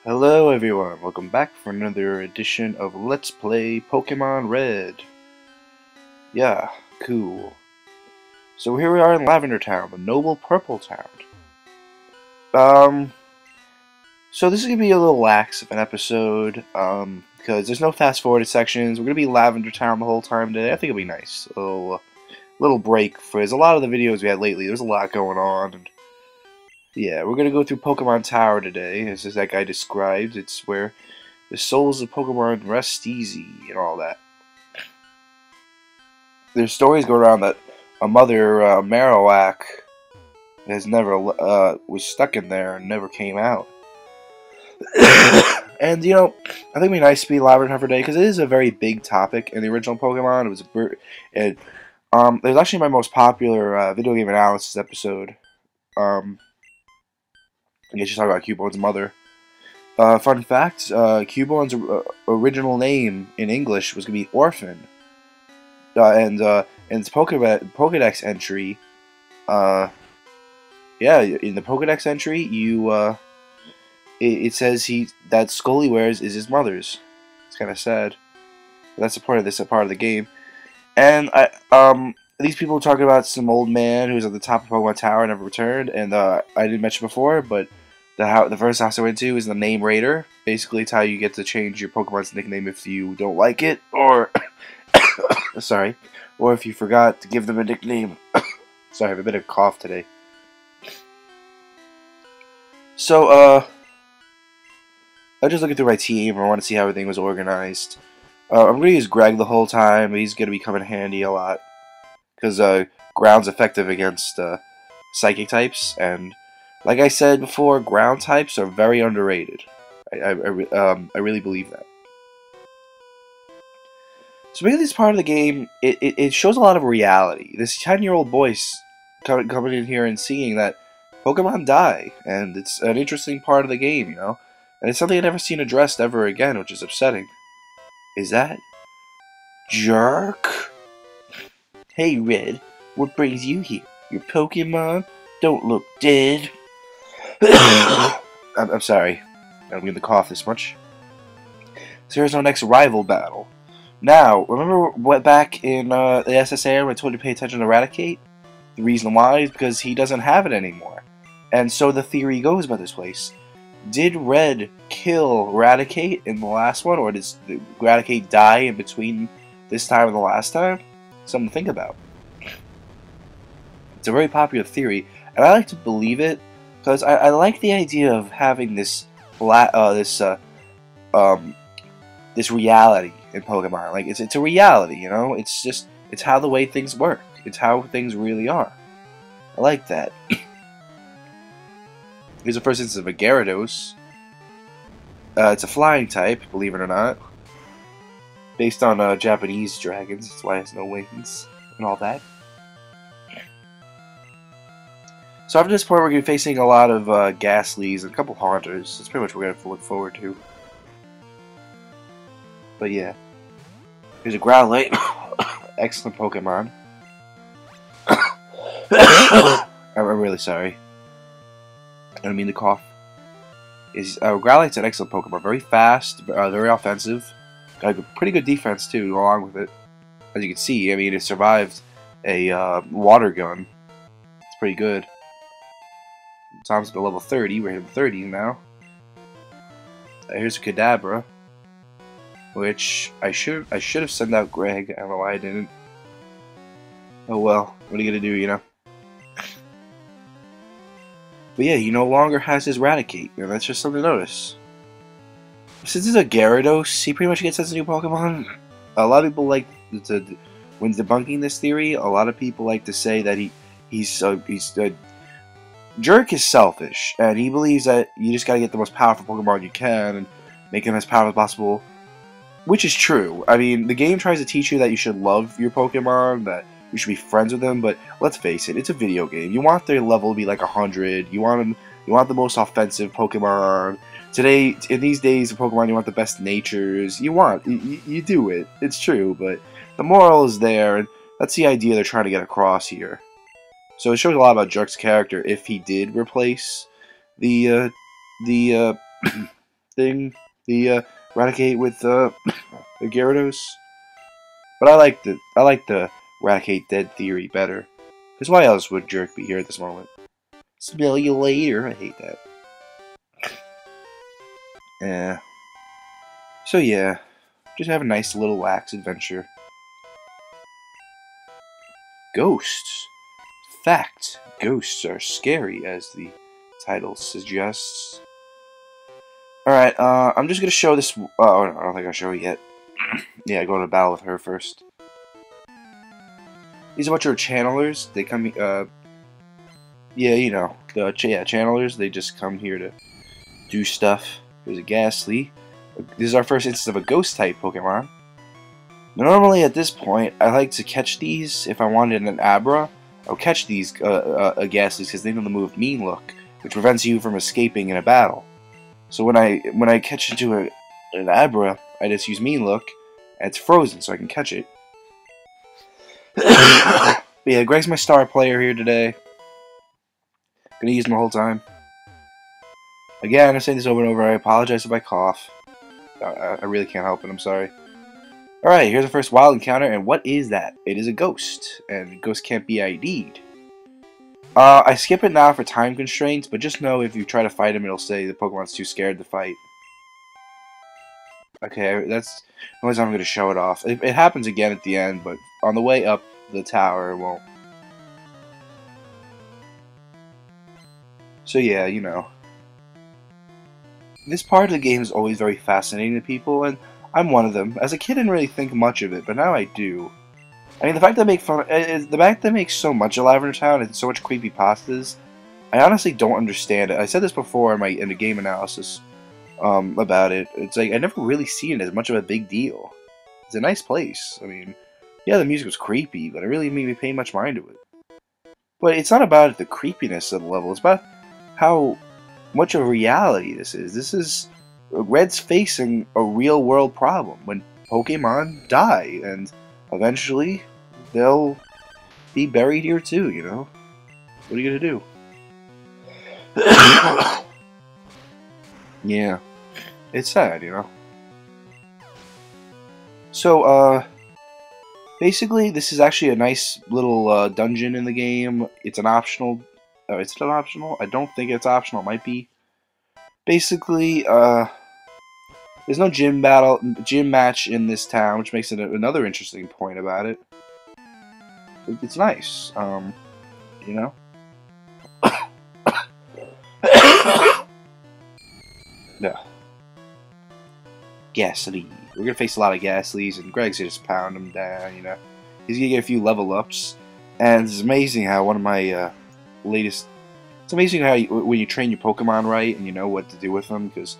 Hello everyone, welcome back for another edition of Let's Play Pokémon Red. Yeah, cool. So here we are in Lavender Town, the noble purple town. So this is going to be a little lax of an episode, because there's no fast forwarded sections. We're going to be Lavender Town the whole time today. I think it'll be nice. A little break, for there's a lot of the videos we had lately, there's a lot going on, and yeah, we're going to go through Pokemon Tower today, as that guy described. It's where the souls of Pokemon rest easy and all that. There's stories go around that a mother, Marowak, has never, was stuck in there and never came out. And, you know, I think it'd be nice to be Lavender Town for today, because it is a very big topic in the original Pokemon. It was it was actually my most popular video game analysis episode. I guess you talk about Cubone's mother. Fun fact, Cubone's original name in English was going to be Orphan. And its Pokedex entry, yeah, in the Pokedex entry, it says that skull he wears is his mother's. It's kind of sad. But that's a part of the game. And these people talking about some old man who's at the top of Pokemon Tower and never returned. And I didn't mention before, but the first house I went to is the Name Raider. Basically, it's how you get to change your Pokemon's nickname if you don't like it, or sorry, or if you forgot to give them a nickname. Sorry, I have a bit of a cough today. So, I'm just looking through my team. I want to see how everything was organized. I'm going to use Greg the whole time. He's going to be coming handy a lot, because Ground's effective against Psychic types, and like I said before, ground types are very underrated. I really believe that. So maybe this part of the game, it shows a lot of reality. This 10-year-old boy coming in here and seeing that Pokemon die, and it's an interesting part of the game, you know? And it's something I've never seen addressed ever again, which is upsetting. Is that Jerk? Hey Red, what brings you here? Your Pokemon don't look dead. I'm sorry. I don't mean to cough this much. So here's our next rival battle. Now, remember back in the SSA when I told you to pay attention to Eradicate? The reason why is because he doesn't have it anymore. And so the theory goes about this place. Did Red kill Eradicate in the last one, or did Eradicate die in between this time and the last time? Something to think about. It's a very popular theory, and I like to believe it, because I like the idea of having this this reality in Pokemon. Like it's a reality, you know. It's how the way things work. It's how things really are. I like that. Here's the first instance of a Gyarados. It's a flying type, believe it or not, based on Japanese dragons. That's why it has no wings and all that. So after this point, we're going to be facing a lot of Ghastlies and a couple Haunters. That's pretty much what we're going to look forward to. But yeah. Here's a Growlithe. Excellent Pokemon. I'm really sorry. I don't mean to cough. Growlithe's an excellent Pokemon. Very fast, very offensive. Got a pretty good defense too, along with it. As you can see, I mean, it survived a water gun. It's pretty good. Tom's at level 30. We're hitting 30 now. Here's a Kadabra, which I should have sent out Greg. I don't know why I didn't. Oh well, what are you gonna do, you know? But yeah, he no longer has his Raticate, and that's just something to notice. Since it's a Gyarados, he pretty much gets as a new Pokemon. A lot of people like when debunking this theory. A lot of people like to say that he's Jerk is selfish, and he believes that you just gotta get the most powerful Pokemon you can and make him as powerful as possible, which is true. I mean, the game tries to teach you that you should love your Pokemon, that you should be friends with them, but let's face it, it's a video game. You want their level to be like 100. You want the most offensive Pokemon. Today, in these days of Pokemon, you want the best natures. You do it. It's true, but the moral is there, and that's the idea they're trying to get across here. So it shows a lot about Jerk's character if he did replace the thing, the eradicate with the Gyarados. But I like the eradicate dead theory better. Because why else would Jerk be here at this moment? Smell you later. I hate that. Yeah. So yeah, just have a nice little lax adventure. Ghosts. Fact: ghosts are scary, as the title suggests. Alright, I'm just gonna show this. Oh, no, I don't think I'll show it yet. Yeah, go to battle with her first. These are what your channelers. They come, yeah, you know, the channelers. They just come here to do stuff. There's a Ghastly. This is our first instance of a ghost type Pokemon. Normally, at this point, I like to catch these. If I wanted an Abra, I'll catch these Ghastlies because they know the move Mean Look, which prevents you from escaping in a battle. So when I catch into an Abra, I just use Mean Look, and it's frozen, so I can catch it. But yeah, Greg's my star player here today. Gonna use him the whole time. Again, I'm saying this over and over. I apologize if I cough. I really can't help it. I'm sorry. Alright, here's the first wild encounter, and what is that? It is a ghost, and ghosts can't be ID'd. I skip it now for time constraints, but just know if you try to fight him, it'll say the Pokemon's too scared to fight. Okay, that's the only time I'm going to show it off. It happens again at the end, but on the way up the tower, it won't. So yeah, you know. This part of the game is always very fascinating to people, and I'm one of them. As a kid, I didn't really think much of it, but now I do. I mean, the fact that they make so much of Lavender Town and so much creepypastas, I honestly don't understand it. I said this before in the game analysis about it. It's like I never really seen it as much of a big deal. It's a nice place. I mean, yeah, the music was creepy, but I really didn't even pay much mind to it. But it's not about the creepiness of the level. It's about how much of a reality this is. This is Red's facing a real world problem when Pokemon die, and eventually they'll be buried here too, you know? What are you gonna do? Yeah. It's sad, you know? So, basically, this is actually a nice little dungeon in the game. It's an optional. Is it an optional? I don't think it's optional. It might be. Basically, there's no gym match in this town, which makes it another interesting point about it. It's nice, you know? Yeah. Ghastly. We're gonna face a lot of Ghastlies, and Greg's gonna just pound them down, you know? He's gonna get a few level ups, and it's amazing how one of my latest... It's amazing how when you train your Pokemon right, and you know what to do with them, because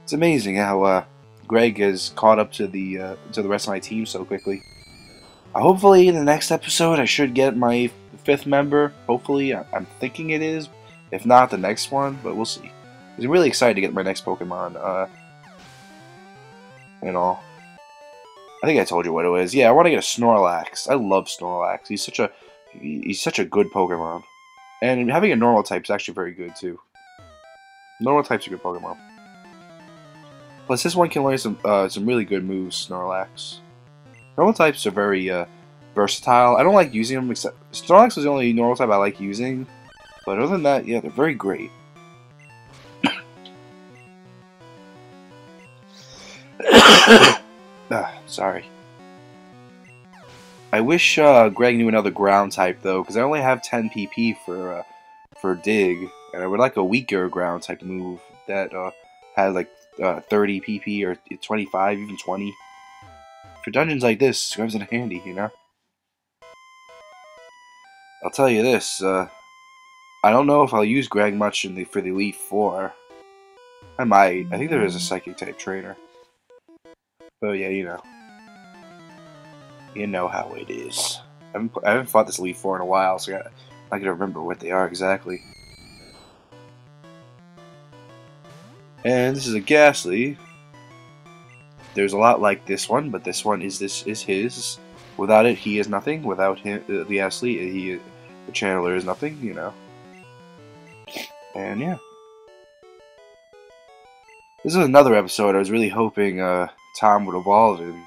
it's amazing how Greg has caught up to the rest of my team so quickly. Hopefully, in the next episode, I should get my 5th member. Hopefully, I'm thinking it is. If not, the next one, but we'll see. I'm really excited to get my next Pokemon. And all. I think I told you what it was. Yeah, I want to get a Snorlax. I love Snorlax. He's such a good Pokemon. And having a normal type is actually very good too. Normal type's a good Pokemon. Plus, this one can learn some really good moves. Snorlax. Normal types are very versatile. I don't like using them except Snorlax is the only normal type I like using. But other than that, yeah, they're very great. Sorry. I wish Greg knew another ground type though, because I only have 10 PP for Dig, and I would like a weaker ground type move that had like 30 PP or 25, even 20. For dungeons like this, comes in handy, you know. I'll tell you this: I don't know if I'll use Greg much for the Elite Four. I might. I think there is a Psychic type trainer. But yeah, you know. You know how it is. I haven't fought this Elite Four in a while, so I'm not gonna remember what they are exactly. And this is a Ghastly. There's a lot like this one, but this one is his. Without it, he is nothing. Without him, the Ghastly, the Channeler is nothing. You know. And yeah. This is another episode I was really hoping Tom would evolve in.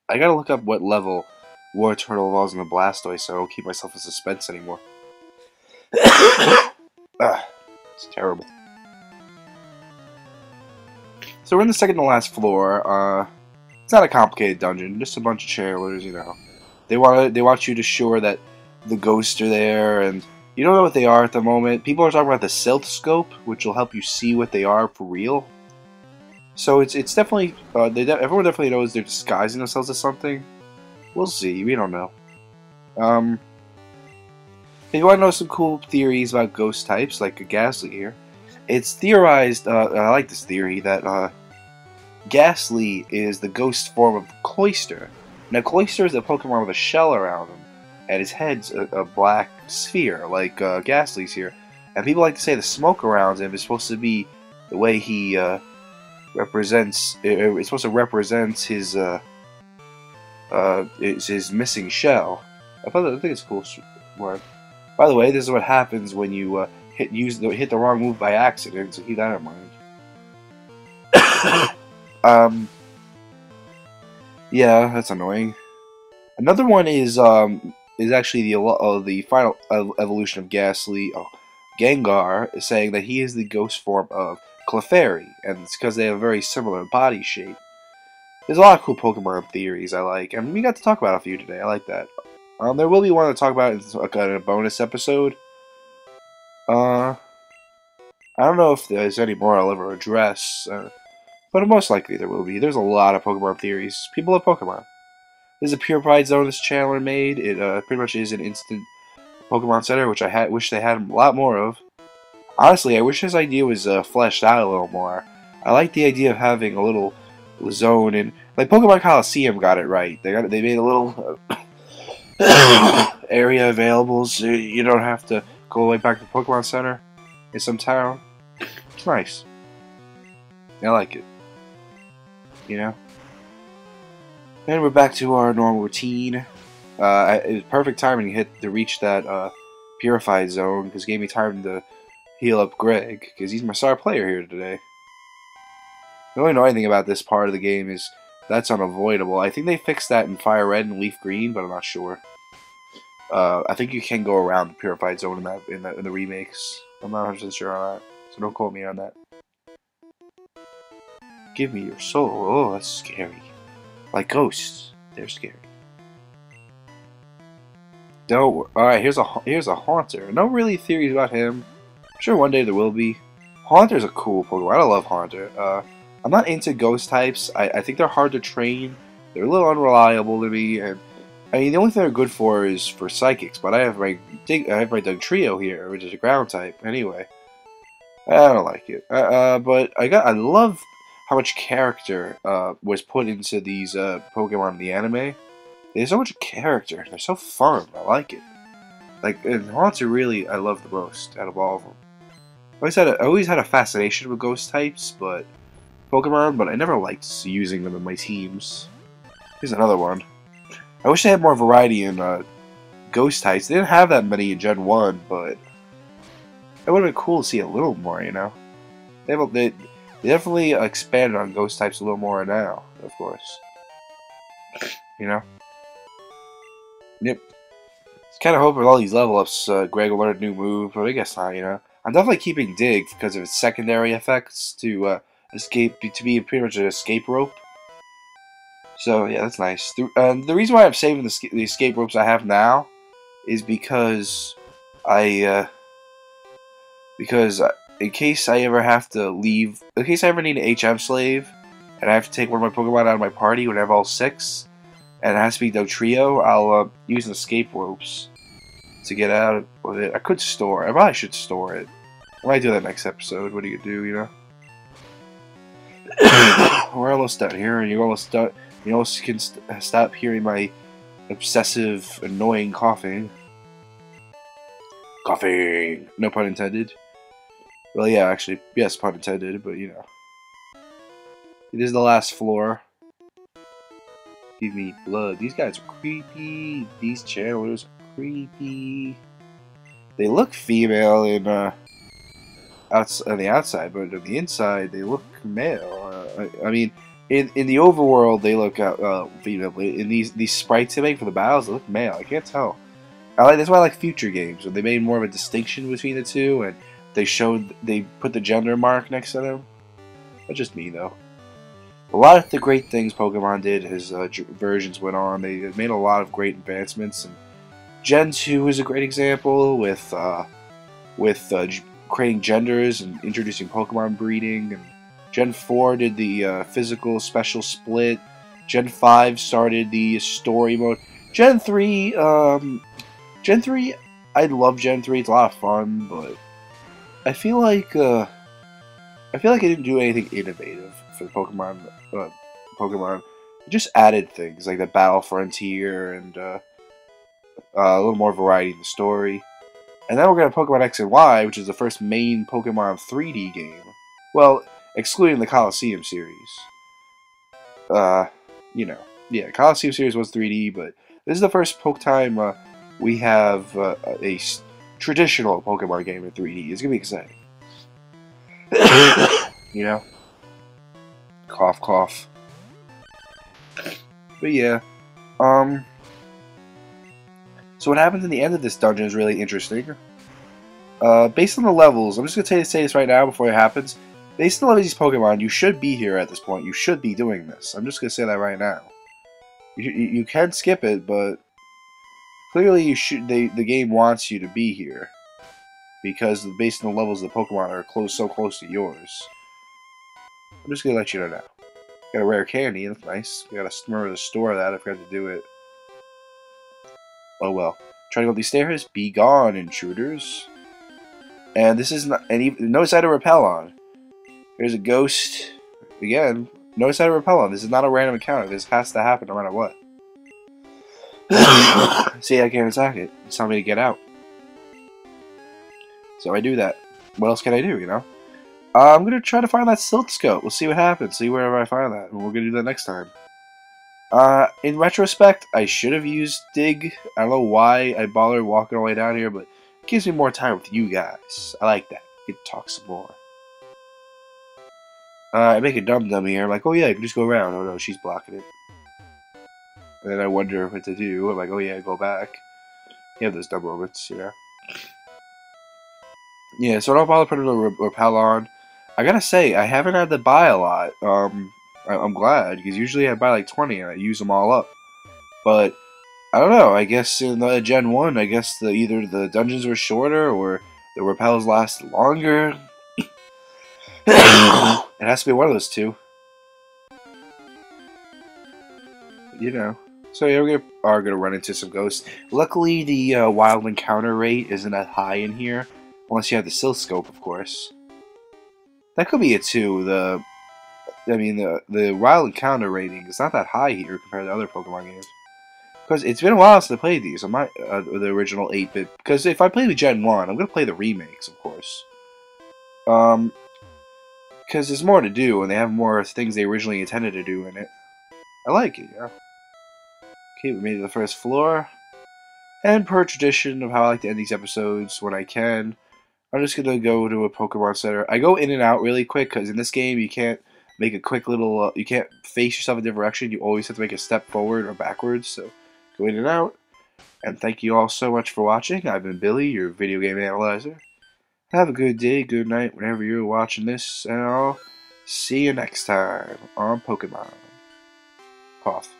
I gotta look up what level War Turtle evolves in the Blastoise so I don't keep myself in suspense anymore. It's terrible. So we're in the second to last floor. It's not a complicated dungeon, just a bunch of channelers, you know. They want you to show that the ghosts are there, and you don't know what they are at the moment. People are talking about the Stealth Scope, which will help you see what they are for real. So it's definitely everyone definitely knows they're disguising themselves as something. We'll see. We don't know. If you want to know some cool theories about ghost types, like a Ghastly here, it's theorized. I like this theory that Ghastly is the ghost form of Cloyster. Now, Cloyster is a Pokemon with a shell around him, and his head's a black sphere, like Ghastly's here. And people like to say the smoke around him is supposed to be the way he represents. It's supposed to represent his missing shell. I think it's a cool word. By the way, this is what happens when you hit the wrong move by accident. So keep that in mind. Yeah, that's annoying. Another one is actually the final evolution of Ghastly. Gengar is saying that he is the ghost form of Clefairy, and it's because they have a very similar body shape. There's a lot of cool Pokemon theories I like, and we got to talk about a few today. I like that. There will be one to talk about in a bonus episode. I don't know if there's any more I'll ever address, but most likely there will be. There's a lot of Pokemon theories. People love Pokemon. There's a purified zone this channel made. It pretty much is an instant Pokemon Center, which I wish they had a lot more of. Honestly, I wish this idea was fleshed out a little more. I like the idea of having a little zone in, like Pokemon Coliseum got it right. They made a little area available, so you don't have to go all the way back to the Pokemon Center in some town. It's nice. I like it. You know. And we're back to our normal routine. It was perfect timing to reach that purified zone because it gave me time to heal up Greg because he's my star player here today. The only annoying thing about this part of the game is that's unavoidable. I think they fixed that in Fire Red and Leaf Green, but I'm not sure. I think you can go around the purified zone in the remakes. I'm not 100% sure on that, so don't quote me on that. Give me your soul. Oh, that's scary. Like ghosts, they're scary. Don't. All right, here's a Haunter. No really theories about him. I'm sure one day there will be. Haunter's a cool Pokemon. I love Haunter. I'm not into ghost types. I think they're hard to train. They're a little unreliable to me, and I mean the only thing they're good for is for psychics. But I have my Dugtrio here, which is a ground type. Anyway, I don't like it. But I love how much character was put into these Pokemon in the anime. There's so much character. They're so fun. I like it. Like, and Haunter really I love the most out of all of them. I always had a fascination with ghost types, but Pokemon, but I never liked using them in my teams. Here's another one. I wish they had more variety in ghost types. They didn't have that many in Gen 1, but it would have been cool to see a little more, you know? They definitely expanded on ghost types a little more now, of course. You know? Yep. Kind of hope with all these level ups, Greg will learn a new move, but I guess not, you know? I'm definitely keeping Dig because of its secondary effects to be pretty much an escape rope. So, yeah, that's nice. The reason why I'm saving the escape ropes I have now is because in case I ever have to leave, in case I ever need an HM slave, and I have to take one of my Pokemon out of my party when I have all 6, and it has to be Dugtrio, I'll use the escape ropes to get out of it. I could store it. I probably should store it. I might do that next episode. What do you do, you know? We're almost done here, and you almost can stop hearing my obsessive, annoying coughing. Coughing! No pun intended. Well, yeah, actually, yes, pun intended, but you know. It is the last floor. Give me blood. These guys are creepy. These channelers are creepy. They look female in on the outside, but on the inside they look male. I mean, in the overworld they look female. In these sprites they make for the battles, they look male. I can't tell. That's why I like future games when they made more of a distinction between the two and they put the gender mark next to them. That's just me though. A lot of the great things Pokemon did as versions went on, they made a lot of great advancements. And Gen 2 is a great example with creating genders and introducing Pokemon breeding. And Gen 4 did the physical special split. Gen 5 started the story mode. Gen 3, I love Gen 3. It's a lot of fun, but I feel like it didn't do anything innovative for the Pokemon. It just added things like the Battle Frontier and a little more variety in the story. And then we're going to Pokemon X and Y, which is the first main Pokemon 3D game. Well, excluding the Coliseum series. Yeah, Coliseum series was 3D, but this is the first time we have a traditional Pokemon game in 3D. It's going to be exciting. You know? Cough, cough. But yeah, so what happens in the end of this dungeon is really interesting. Based on the levels, I'm just going to say this right now before it happens. Based on the levels of these Pokemon, you should be here at this point. You should be doing this. I'm just going to say that right now. You can skip it, but clearly you should. The game wants you to be here. Because based on the levels of the Pokemon are so close to yours. I'm just going to let you know now. Got a rare candy, that's nice. We gotta remember to store that, I forgot to do it. Oh well. Trying to go up these stairs? Be gone, intruders. And this is not no side to repel on. There's a ghost. Again, no side to repel on. This is not a random encounter. This has to happen no matter what. See, I can't attack it. It's telling me to get out. So I do that. What else can I do, you know? I'm going to try to find that Silk Scope. We'll see what happens. See wherever I find that. And we're going to do that next time. In retrospect, I should have used Dig. I don't know why I bothered walking all the way down here, but it gives me more time with you guys. I like that. Get to talk some more. I make a dumb here. I'm like, oh yeah, I can just go around. Oh no, she's blocking it. And then I wonder what to do. I'm like, oh yeah, go back. You have those dumb moments, you know? Yeah, so don't bother putting a repel on. I gotta say, I haven't had to buy a lot. I'm glad, because usually I buy like 20 and I use them all up. But, I don't know, I guess in Gen 1, I guess either the dungeons were shorter or the repels last longer. It has to be one of those two. You know. So yeah, we are gonna run into some ghosts. Luckily, the wild encounter rate isn't that high in here. Unless you have the Silk Scope, of course. That could be it too. The wild encounter rating is not that high here compared to other Pokemon games. Because it's been a while since I played these on my the original 8-bit. Because if I play the Gen 1, I'm gonna play the remakes, of course. Because there's more to do, and they have more things they originally intended to do in it. I like it, yeah. Okay, we made it to the first floor. And per tradition of how I like to end these episodes when I can, I'm just gonna go to a Pokemon Center. I go in and out really quick because in this game you can't make a quick little. You can't face yourself in a different direction. You always have to make a step forward or backwards. So go in and out. And thank you all so much for watching. I've been Billy, your video game analyzer. Have a good day, good night, whenever you're watching this, and I'll see you next time on Pokemon. Cough.